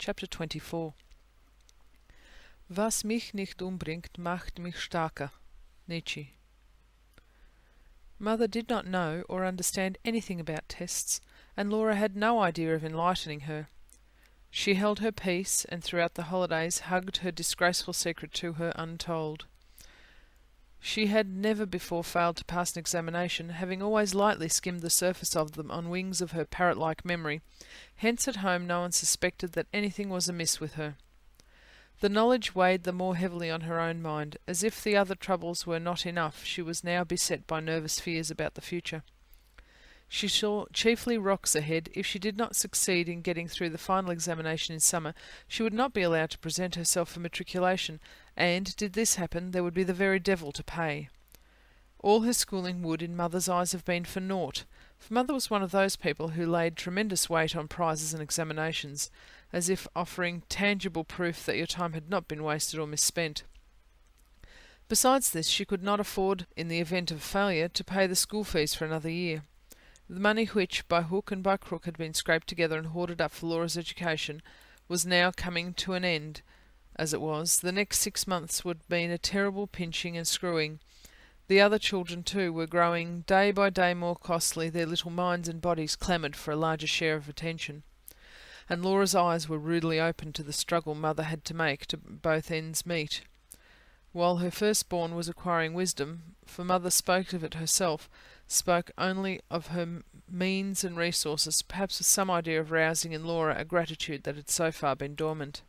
Chapter 24. Was mich nicht umbringt, macht mich stärker. Nietzsche. Mother did not know or understand anything about tests, and Laura had no idea of enlightening her. She held her peace, and throughout the holidays hugged her disgraceful secret to her untold. She had never before failed to pass an examination, having always lightly skimmed the surface of them on wings of her parrot-like memory. Hence at home no one suspected that anything was amiss with her. The knowledge weighed the more heavily on her own mind. As if the other troubles were not enough, she was now beset by nervous fears about the future. She saw chiefly rocks ahead. If she did not succeed in getting through the final examination in summer, she would not be allowed to present herself for matriculation, and, did this happen, there would be the very devil to pay. All her schooling would, in Mother's eyes, have been for naught, for Mother was one of those people who laid tremendous weight on prizes and examinations, as if offering tangible proof that your time had not been wasted or misspent. Besides this, she could not afford, in the event of failure, to pay the school fees for another year. The money which, by hook and by crook, had been scraped together and hoarded up for Laura's education, was now coming to an end. As it was, the next 6 months would mean a terrible pinching and screwing. The other children, too, were growing day by day more costly. Their little minds and bodies clamoured for a larger share of attention. And Laura's eyes were rudely opened to the struggle Mother had to make to both ends meet. While her firstborn was acquiring wisdom, for Mother spoke of it herself, spoke only of her means and resources, perhaps with some idea of rousing in Laura a gratitude that had so far been dormant.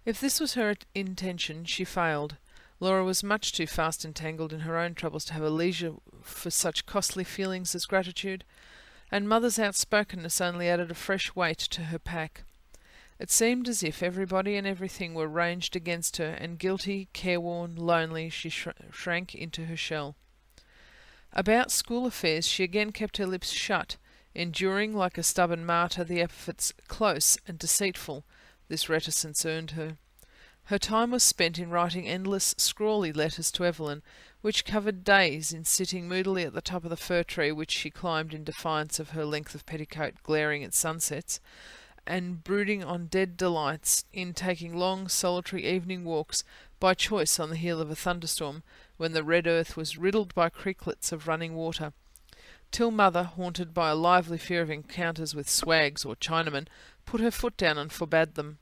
If this was her intention, she failed. Laura was much too fast entangled in her own troubles to have a leisure for such costly feelings as gratitude, and Mother's outspokenness only added a fresh weight to her pack. It seemed as if everybody and everything were ranged against her, and guilty, careworn, lonely, she shrank into her shell. About school affairs she again kept her lips shut, enduring like a stubborn martyr the epithets close and deceitful this reticence earned her. Her time was spent in writing endless, scrawly letters to Evelyn, which covered days in sitting moodily at the top of the fir tree which she climbed in defiance of her length of petticoat glaring at sunsets, and brooding on dead delights in taking long, solitary evening walks, by choice on the heel of a thunderstorm, when the red earth was riddled by creeklets of running water, till Mother, haunted by a lively fear of encounters with swags or Chinamen, put her foot down and forbade them.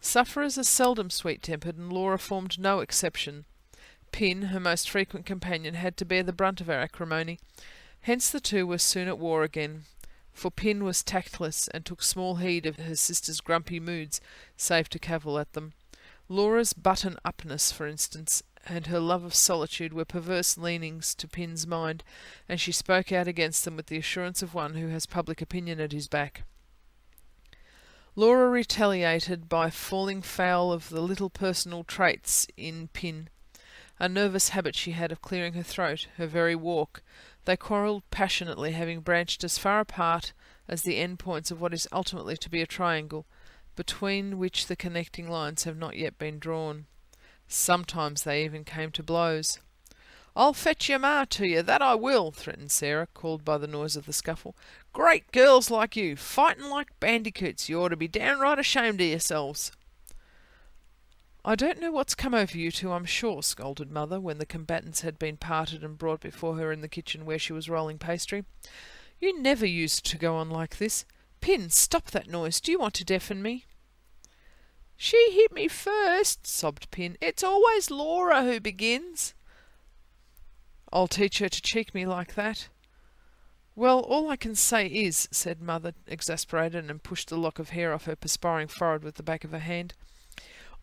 Sufferers are seldom sweet-tempered, and Laura formed no exception. Pin, her most frequent companion, had to bear the brunt of our acrimony. Hence the two were soon at war again, for Pin was tactless, and took small heed of her sister's grumpy moods, save to cavil at them. Laura's button-upness, for instance, and her love of solitude were perverse leanings to Pin's mind, and she spoke out against them with the assurance of one who has public opinion at his back. Laura retaliated by falling foul of the little personal traits in Pin, a nervous habit she had of clearing her throat, her very walk. They quarrelled passionately, having branched as far apart as the end points of what is ultimately to be a triangle, between which the connecting lines have not yet been drawn. Sometimes they even came to blows. "I'll fetch your ma to you, that I will," threatened Sarah, called by the noise of the scuffle. "Great girls like you, fighting like bandicoots. You ought to be downright ashamed of yourselves." "I don't know what's come over you two, I'm sure," scolded Mother, when the combatants had been parted and brought before her in the kitchen where she was rolling pastry. "You never used to go on like this. Pin, stop that noise. Do you want to deafen me?" "She hit me first," sobbed Pin. "It's always Laura who begins." "I'll teach her to cheek me like that." "Well, all I can say is," said Mother, exasperated, and pushed the lock of hair off her perspiring forehead with the back of her hand,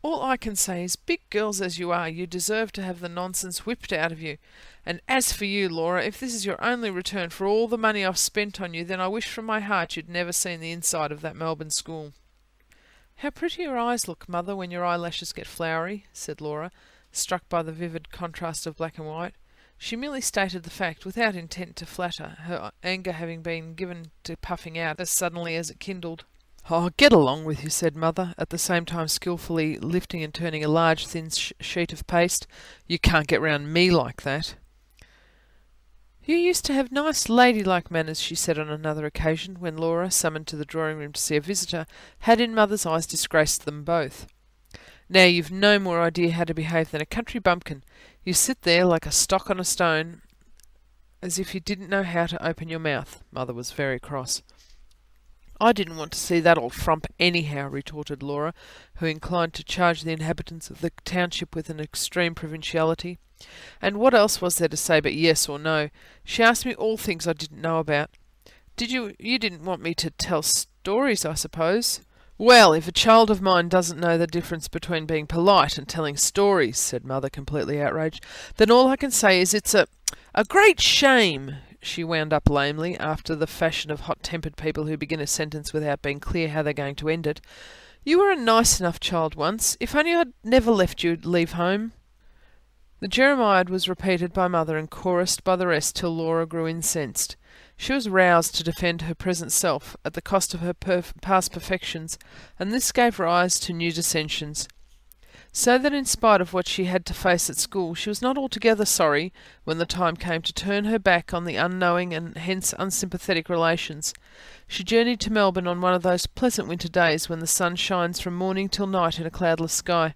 "all I can say is, big girls as you are, you deserve to have the nonsense whipped out of you. And as for you, Laura, if this is your only return for all the money I've spent on you, then I wish from my heart you'd never seen the inside of that Melbourne school." "How pretty your eyes look, Mother, when your eyelashes get flowery," said Laura, struck by the vivid contrast of black and white. She merely stated the fact, without intent to flatter, her anger having been given to puffing out as suddenly as it kindled. "Oh, get along with you," said Mother, at the same time skilfully lifting and turning a large thin sheet of paste. "You can't get round me like that." You used to have nice ladylike manners, she said on another occasion, when Laura, summoned to the drawing-room to see a visitor, had in Mother's eyes disgraced them both. Now you've no more idea how to behave than a country bumpkin. You sit there like a stock on a stone, as if you didn't know how to open your mouth. Mother was very cross. I didn't want to see that old frump anyhow, retorted Laura, who inclined to charge the inhabitants of the township with an extreme provinciality. And what else was there to say but yes or no? She asked me all things I didn't know about. You didn't want me to tell stories, I suppose? Well, if a child of mine doesn't know the difference between being polite and telling stories, said Mother, completely outraged, then all I can say is it's a great shame, she wound up lamely, after the fashion of hot-tempered people who begin a sentence without being clear how they're going to end it. You were a nice enough child once. If only I'd never left you to leave home. The Jeremiad was repeated by Mother and chorused by the rest till Laura grew incensed. She was roused to defend her present self at the cost of her past perfections, and this gave rise to new dissensions. So that in spite of what she had to face at school, she was not altogether sorry when the time came to turn her back on the unknowing and hence unsympathetic relations. She journeyed to Melbourne on one of those pleasant winter days when the sun shines from morning till night in a cloudless sky,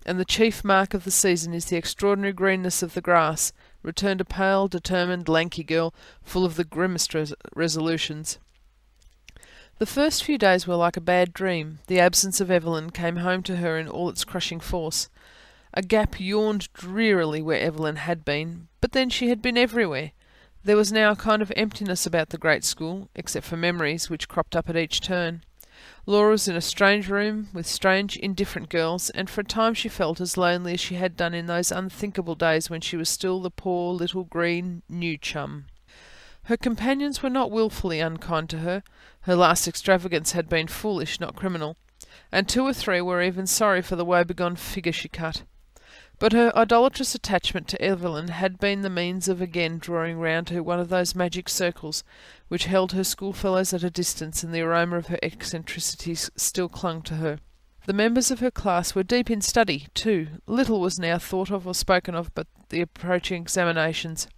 and the chief mark of the season is the extraordinary greenness of the grass, returned a pale, determined, lanky girl, full of the grimmest resolutions. The first few days were like a bad dream. The absence of Evelyn came home to her in all its crushing force. A gap yawned drearily where Evelyn had been, but then she had been everywhere. There was now a kind of emptiness about the great school, except for memories which cropped up at each turn. Laura was in a strange room with strange, indifferent girls, and for a time she felt as lonely as she had done in those unthinkable days when she was still the poor little green new chum. Her companions were not wilfully unkind to her. Her last extravagance had been foolish, not criminal, and 2 or 3 were even sorry for the woebegone figure she cut. But her idolatrous attachment to Evelyn had been the means of again drawing round her one of those magic circles which held her schoolfellows at a distance, and the aroma of her eccentricities still clung to her. The members of her class were deep in study, too. Little was now thought of or spoken of but the approaching examinations.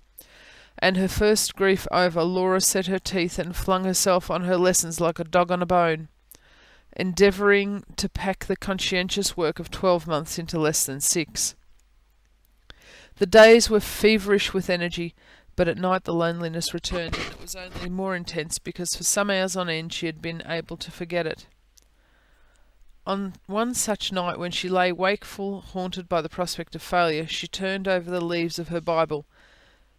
And her first grief over, Laura set her teeth and flung herself on her lessons like a dog on a bone, endeavouring to pack the conscientious work of 12 months into less than 6. The days were feverish with energy, but at night the loneliness returned, and it was only more intense because for some hours on end she had been able to forget it. On one such night, when she lay wakeful, haunted by the prospect of failure, she turned over the leaves of her Bible.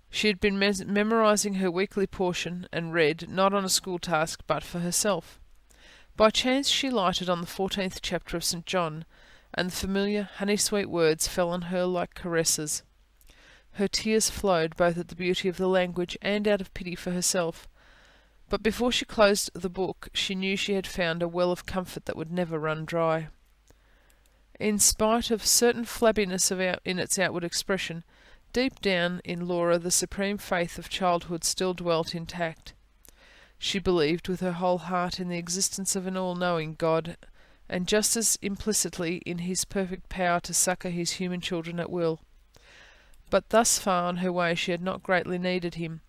She had been memorising her weekly portion, and read, not on a school task, but for herself. By chance she lighted on the 14th chapter of St. John, and the familiar, honey-sweet words fell on her like caresses. Her tears flowed both at the beauty of the language and out of pity for herself. But before she closed the book, she knew she had found a well of comfort that would never run dry. In spite of certain flabbiness in its outward expression, deep down in Laura the supreme faith of childhood still dwelt intact. She believed with her whole heart in the existence of an all-knowing God, and just as implicitly in his perfect power to succour his human children at will. But thus far on her way she had not greatly needed him.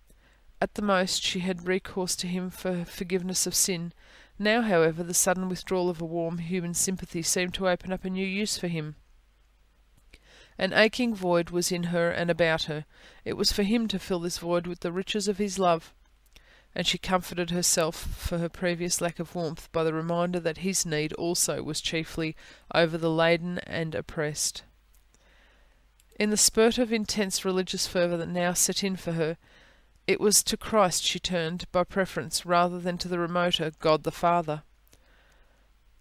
At the most she had recourse to him for forgiveness of sin. Now, however, the sudden withdrawal of a warm human sympathy seemed to open up a new use for him. An aching void was in her and about her. It was for him to fill this void with the riches of his love, and she comforted herself for her previous lack of warmth by the reminder that his need also was chiefly over the laden and oppressed. In the spurt of intense religious fervour that now set in for her, it was to Christ she turned by preference rather than to the remoter God the Father.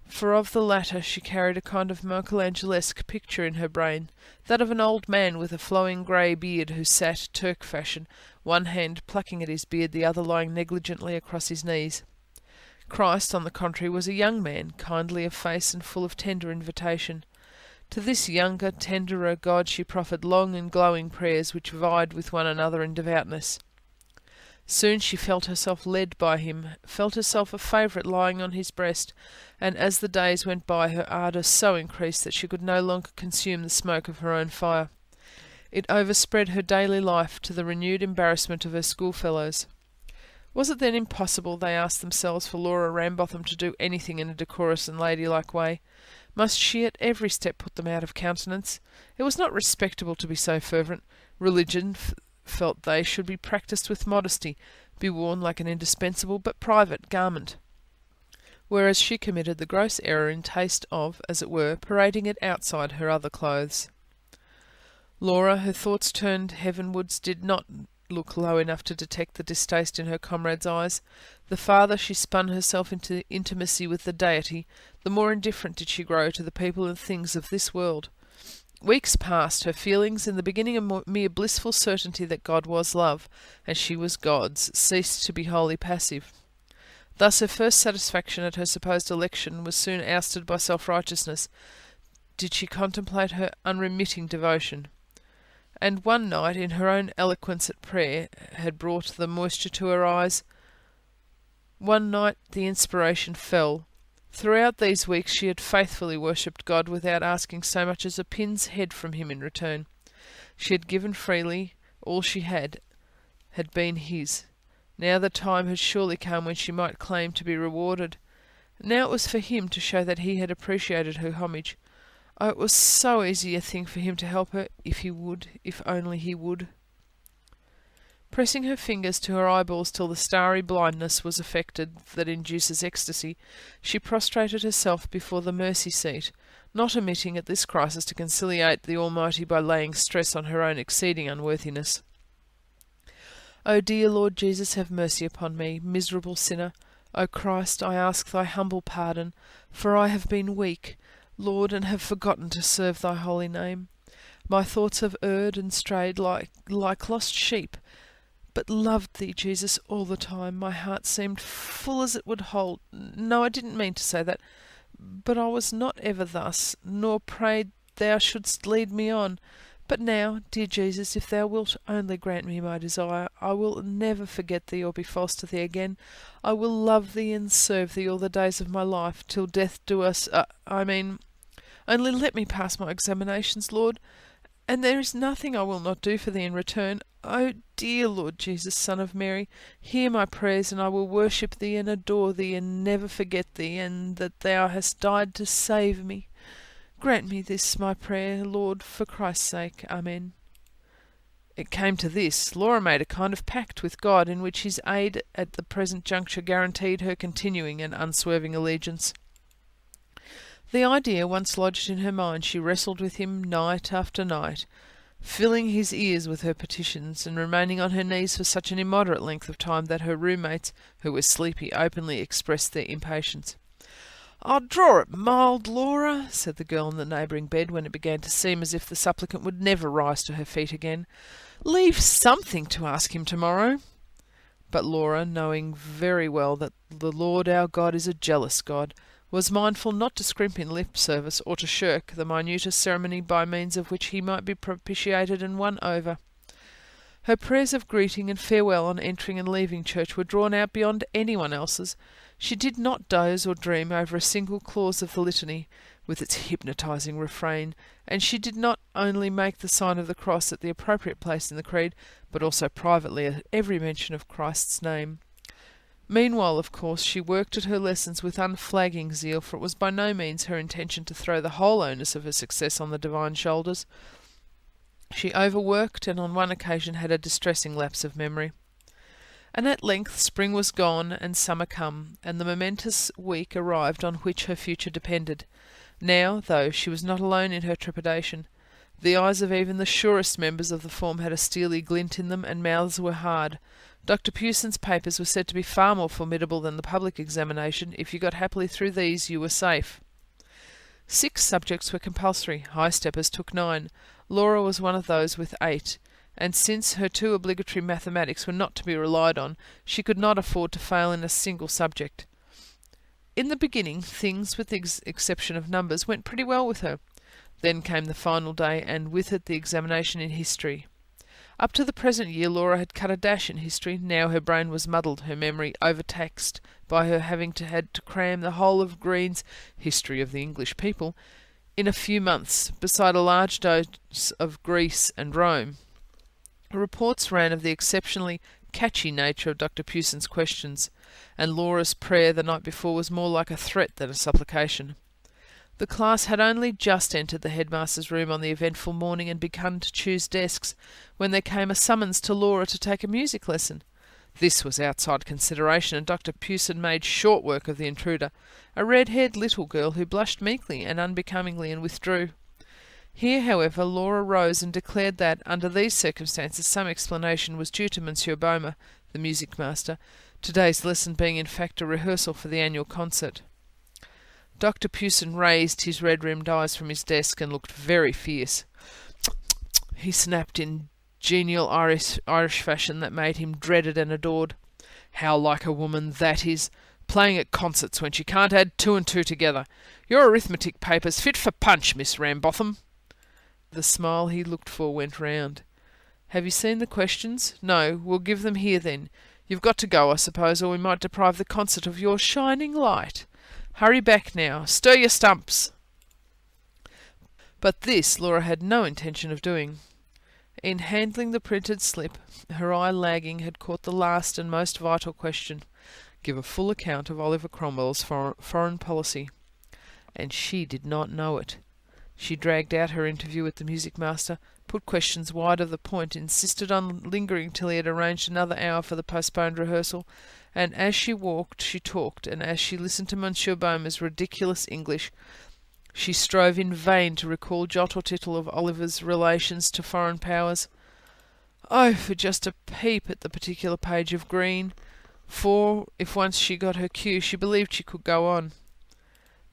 For of the latter she carried a kind of Michelangelesque picture in her brain, that of an old man with a flowing grey beard who sat, Turk fashion, one hand plucking at his beard, the other lying negligently across his knees. Christ, on the contrary, was a young man, kindly of face and full of tender invitation. To this younger, tenderer God she proffered long and glowing prayers which vied with one another in devoutness. Soon she felt herself led by him, felt herself a favourite lying on his breast, and as the days went by her ardour so increased that she could no longer consume the smoke of her own fire. It overspread her daily life, to the renewed embarrassment of her schoolfellows. Was it then impossible, they asked themselves, for Laura Rambotham to do anything in a decorous and ladylike way? Must she at every step put them out of countenance? It was not respectable to be so fervent. Religion, felt they, should be practised with modesty, be worn like an indispensable but private garment. Whereas she committed the gross error in taste of, as it were, parading it outside her other clothes. Laura, her thoughts turned heavenwards, did not look low enough to detect the distaste in her comrade's eyes. The farther she spun herself into intimacy with the deity, the more indifferent did she grow to the people and things of this world. Weeks passed, her feelings, in the beginning a mere blissful certainty that God was love, and she was God's, ceased to be wholly passive. Thus her first satisfaction at her supposed election was soon ousted by self-righteousness. Did she contemplate her unremitting devotion? And one night, in her own eloquence at prayer, had brought the moisture to her eyes. One night the inspiration fell. Throughout these weeks she had faithfully worshipped God without asking so much as a pin's head from him in return. She had given freely. All she had been his. Now the time had surely come when she might claim to be rewarded. Now it was for him to show that he had appreciated her homage. Oh, it was so easy a thing for him to help her, if he would, if only he would. Pressing her fingers to her eyeballs till the starry blindness was effected that induces ecstasy, she prostrated herself before the mercy seat, not omitting at this crisis to conciliate the Almighty by laying stress on her own exceeding unworthiness. O dear Lord Jesus, have mercy upon me, miserable sinner. O Christ, I ask thy humble pardon, for I have been weak, Lord, and have forgotten to serve thy holy name. My thoughts have erred and strayed like lost sheep, but loved thee, Jesus, all the time. My heart seemed full as it would hold. No, I didn't mean to say that, but I was not ever thus, nor prayed thou shouldst lead me on. But now, dear Jesus, if thou wilt only grant me my desire, I will never forget thee or be false to thee again. I will love thee and serve thee all the days of my life, till death do us... only let me pass my examinations, Lord, and there is nothing I will not do for thee in return. O dear Lord Jesus, Son of Mary, hear my prayers, and I will worship thee and adore thee, and never forget thee, and that thou hast died to save me. Grant me this, my prayer, Lord, for Christ's sake. Amen. It came to this. Laura made a kind of pact with God, in which his aid at the present juncture guaranteed her continuing and unswerving allegiance. The idea once lodged in her mind, she wrestled with him night after night, filling his ears with her petitions, and remaining on her knees for such an immoderate length of time that her roommates, who were sleepy, openly expressed their impatience. "Oh, draw it mild, Laura," said the girl in the neighbouring bed, when it began to seem as if the supplicant would never rise to her feet again. "Leave something to ask him tomorrow." But Laura, knowing very well that the Lord our God is a jealous God, was mindful not to scrimp in lip service, or to shirk the minutest ceremony by means of which he might be propitiated and won over. Her prayers of greeting and farewell on entering and leaving church were drawn out beyond anyone else's. She did not doze or dream over a single clause of the litany, with its hypnotising refrain, and she did not only make the sign of the cross at the appropriate place in the creed, but also privately at every mention of Christ's name. Meanwhile, of course, she worked at her lessons with unflagging zeal, for it was by no means her intention to throw the whole onus of her success on the divine shoulders. She overworked, and on one occasion had a distressing lapse of memory. And at length spring was gone, and summer come, and the momentous week arrived on which her future depended. Now, though, she was not alone in her trepidation. The eyes of even the surest members of the form had a steely glint in them, and mouths were hard. Dr. Pewson's papers were said to be far more formidable than the public examination. If you got happily through these, you were safe. 6 subjects were compulsory. High steppers took 9. Laura was one of those with 8, and since her 2 obligatory mathematics were not to be relied on, she could not afford to fail in a single subject. In the beginning, things, with the exception of numbers, went pretty well with her. Then came the final day, and with it the examination in history. Up to the present year Laura had cut a dash in history. Now her brain was muddled, her memory overtaxed by her having had to cram the whole of Green's History of the English People in a few months, beside a large dose of Greece and Rome. Reports ran of the exceptionally catchy nature of Dr. Pewson's questions, and Laura's prayer the night before was more like a threat than a supplication. The class had only just entered the headmaster's room on the eventful morning and begun to choose desks, when there came a summons to Laura to take a music lesson. This was outside consideration, and Dr. Pewson made short work of the intruder, a red-haired little girl who blushed meekly and unbecomingly and withdrew. Here, however, Laura rose and declared that, under these circumstances, some explanation was due to Monsieur Boehmer, the music master, today's lesson being in fact a rehearsal for the annual concert. Dr. Pewson raised his red-rimmed eyes from his desk and looked very fierce. He snapped in genial Irish fashion that made him dreaded and adored. "How like a woman that is! Playing at concerts when she can't add two and two together. Your arithmetic paper's fit for punch, Miss Rambotham." The smile he looked for went round. "Have you seen the questions? No, we'll give them here then. You've got to go, I suppose, or we might deprive the concert of your shining light. Hurry back now. Stir your stumps." But this Laura had no intention of doing. In handling the printed slip, her eye lagging had caught the last and most vital question: give a full account of Oliver Cromwell's foreign policy. And she did not know it. She dragged out her interview with the music master, put questions wide of the point, insisted on lingering till he had arranged another hour for the postponed rehearsal, and as she walked she talked, and as she listened to Monsieur Boehmer's ridiculous English, she strove in vain to recall jot or tittle of Oliver's relations to foreign powers. Oh, for just a peep at the particular page of green! For, if once she got her cue, she believed she could go on.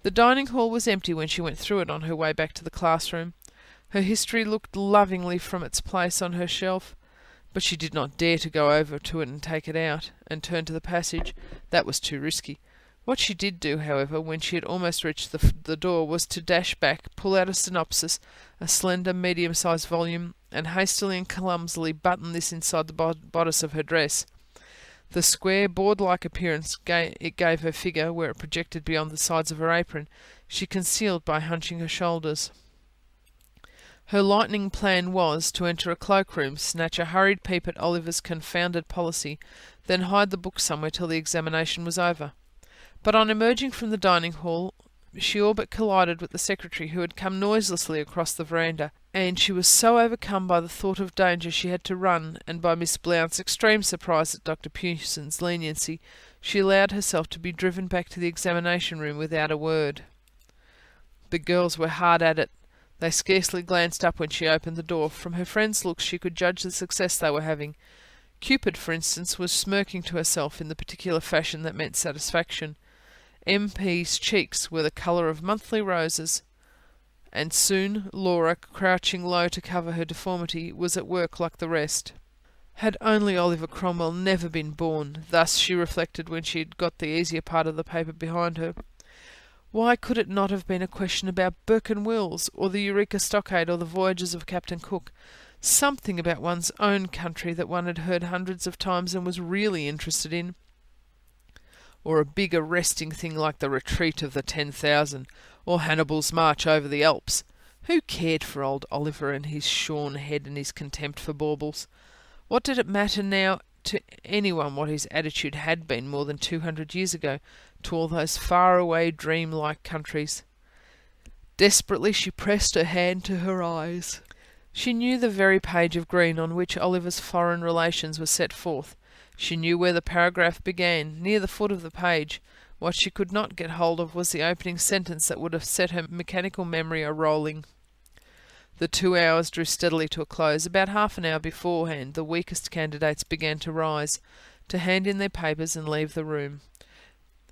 The dining hall was empty when she went through it on her way back to the classroom. Her history looked lovingly from its place on her shelf, but she did not dare to go over to it and take it out, and turn to the passage. That was too risky. What she did do, however, when she had almost reached the door, was to dash back, pull out a synopsis, a slender, medium-sized volume, and hastily and clumsily button this inside the bodice of her dress. The square, board-like appearance it gave her figure, where it projected beyond the sides of her apron, she concealed by hunching her shoulders. Her lightning plan was to enter a cloakroom, snatch a hurried peep at Oliver's confounded policy, then hide the book somewhere till the examination was over. But on emerging from the dining hall, she all but collided with the secretary, who had come noiselessly across the veranda, and she was so overcome by the thought of danger she had to run, and by Miss Blount's extreme surprise at Dr. Pewson's leniency, she allowed herself to be driven back to the examination room without a word. The girls were hard at it. They scarcely glanced up when she opened the door. From her friends' looks she could judge the success they were having. Cupid, for instance, was smirking to herself in the particular fashion that meant satisfaction. M.P.'s cheeks were the colour of monthly roses, and soon Laura, crouching low to cover her deformity, was at work like the rest. Had only Oliver Cromwell never been born, thus she reflected when she had got the easier part of the paper behind her. Why could it not have been a question about Burke and Wills, or the Eureka Stockade, or the voyages of Captain Cook? Something about one's own country that one had heard hundreds of times and was really interested in. Or a big arresting thing like the Retreat of the 10,000, or Hannibal's march over the Alps. Who cared for old Oliver and his shorn head and his contempt for baubles? What did it matter now to anyone what his attitude had been more than 200 years ago to all those far-away, dream-like countries? Desperately she pressed her hand to her eyes. She knew the very page of green on which Oliver's foreign relations were set forth. She knew where the paragraph began, near the foot of the page. What she could not get hold of was the opening sentence that would have set her mechanical memory a-rolling. The 2 hours drew steadily to a close. About half an hour beforehand, the weakest candidates began to rise, to hand in their papers and leave the room.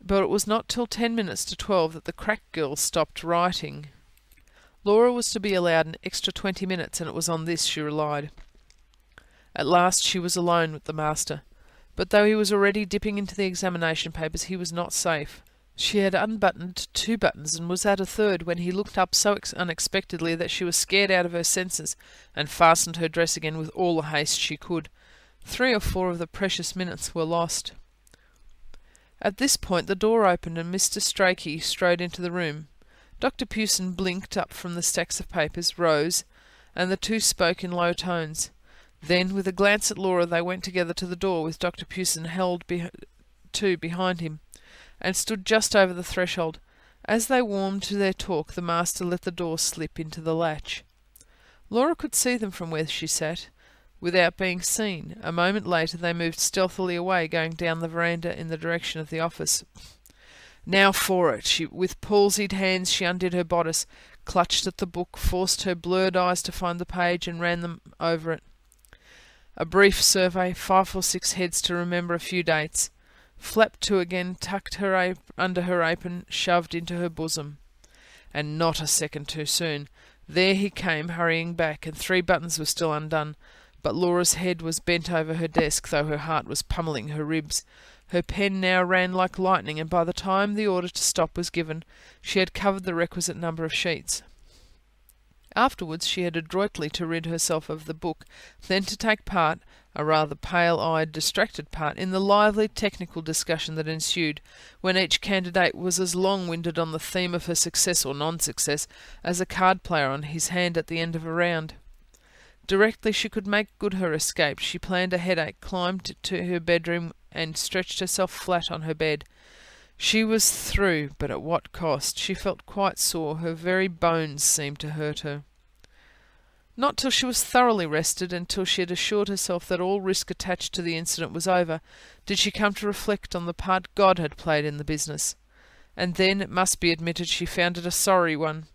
But it was not till 10 minutes to 12 that the crack girls stopped writing. Laura was to be allowed an extra 20 minutes, and it was on this she relied. At last she was alone with the master. But though he was already dipping into the examination papers, he was not safe. She had unbuttoned 2 buttons and was at a third when he looked up so unexpectedly that she was scared out of her senses, and fastened her dress again with all the haste she could. 3 or 4 of the precious minutes were lost. At this point the door opened and Mr. Strachey strode into the room. Dr. Pewson blinked up from the stacks of papers, rose, and the two spoke in low tones. Then, with a glance at Laura, they went together to the door, with Dr. Pewson held behind him, and stood just over the threshold. As they warmed to their talk, the master let the door slip into the latch. Laura could see them from where she sat, without being seen. A moment later they moved stealthily away, going down the veranda in the direction of the office. Now for it! With palsied hands she undid her bodice, clutched at the book, forced her blurred eyes to find the page, and ran them over it. A brief survey, 5 or 6 heads to remember a few dates. Flapped to again, tucked her under her apron, shoved into her bosom. And not a second too soon. There he came, hurrying back, and 3 buttons were still undone. But Laura's head was bent over her desk, though her heart was pummelling her ribs. Her pen now ran like lightning, and by the time the order to stop was given, she had covered the requisite number of sheets. Afterwards she had adroitly to rid herself of the book, then to take part, a rather pale-eyed, distracted part, in the lively technical discussion that ensued, when each candidate was as long-winded on the theme of her success or non-success as a card-player on his hand at the end of a round. Directly she could make good her escape, she planned a headache, climbed to her bedroom, and stretched herself flat on her bed. She was through, but at what cost? She felt quite sore. Her very bones seemed to hurt her. Not till she was thoroughly rested, and till she had assured herself that all risk attached to the incident was over, did she come to reflect on the part God had played in the business. And then, it must be admitted, she found it a sorry one.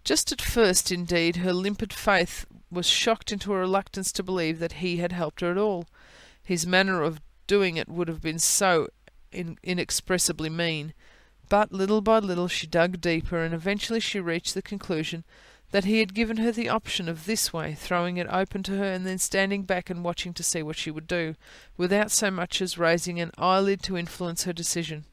Just at first, indeed, her limpid faith was shocked into a reluctance to believe that He had helped her at all. His manner of doing it would have been so inexpressibly mean. But little by little she dug deeper, and eventually she reached the conclusion that He had given her the option of this way, throwing it open to her, and then standing back and watching to see what she would do, without so much as raising an eyelid to influence her decision.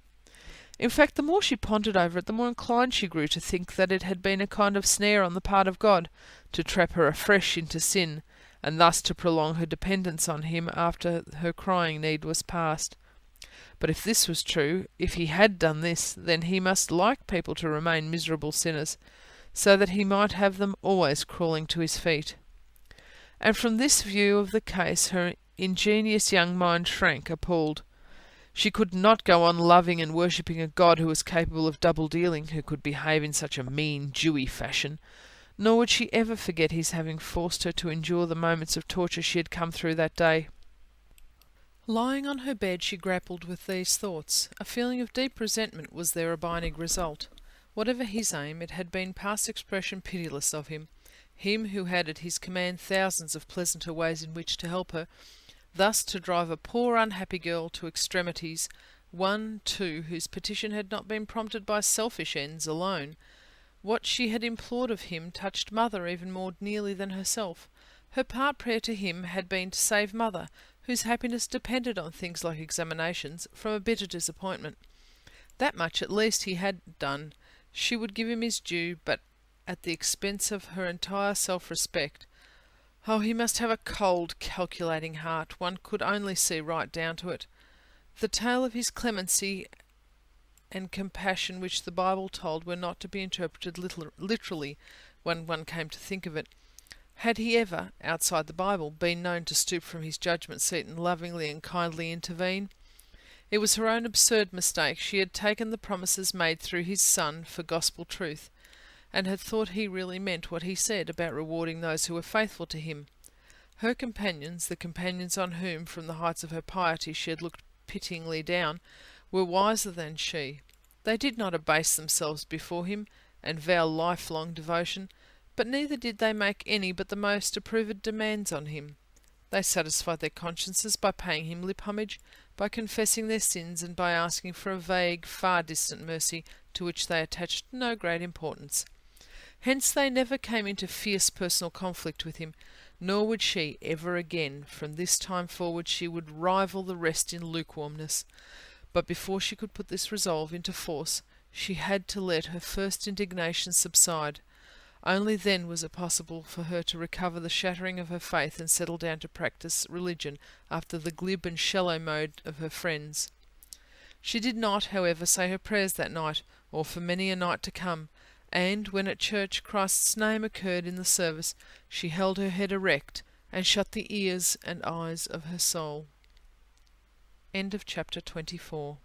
In fact, the more she pondered over it, the more inclined she grew to think that it had been a kind of snare on the part of God, to trap her afresh into sin, and thus to prolong her dependence on Him after her crying need was past. But if this was true, if He had done this, then He must like people to remain miserable sinners, so that He might have them always crawling to His feet. And from this view of the case her ingenious young mind shrank, appalled. She could not go on loving and worshipping a God who was capable of double-dealing, who could behave in such a mean, Jewy fashion, nor would she ever forget His having forced her to endure the moments of torture she had come through that day. Lying on her bed, she grappled with these thoughts. A feeling of deep resentment was their abiding result. Whatever His aim, it had been past expression pitiless of Him who had at His command thousands of pleasanter ways in which to help her, thus to drive a poor unhappy girl to extremities, one, too, whose petition had not been prompted by selfish ends alone. What she had implored of Him touched Mother even more nearly than herself. Her part prayer to Him had been to save Mother, whose happiness depended on things like examinations, from a bitter disappointment. That much at least He had done. She would give Him His due, but at the expense of her entire self-respect. Oh, He must have a cold, calculating heart. One could only see right down to it. The tale of His clemency and compassion which the Bible told were not to be interpreted literally when one came to think of it. Had He ever, outside the Bible, been known to stoop from His judgment seat and lovingly and kindly intervene? It was her own absurd mistake. She had taken the promises made through His Son for gospel truth, and had thought He really meant what He said about rewarding those who were faithful to Him. Her companions, the companions on whom, from the heights of her piety, she had looked pityingly down, were wiser than she. They did not abase themselves before Him, and vow lifelong devotion, but neither did they make any but the most approved demands on Him. They satisfied their consciences by paying Him lip homage, by confessing their sins, and by asking for a vague, far-distant mercy to which they attached no great importance. Hence they never came into fierce personal conflict with Him, nor would she ever again. From this time forward she would rival the rest in lukewarmness. But before she could put this resolve into force, she had to let her first indignation subside. Only then was it possible for her to recover the shattering of her faith and settle down to practice religion after the glib and shallow mode of her friends. She did not, however, say her prayers that night, or for many a night to come, and when at church Christ's name occurred in the service, she held her head erect, and shut the ears and eyes of her soul. End of chapter 24.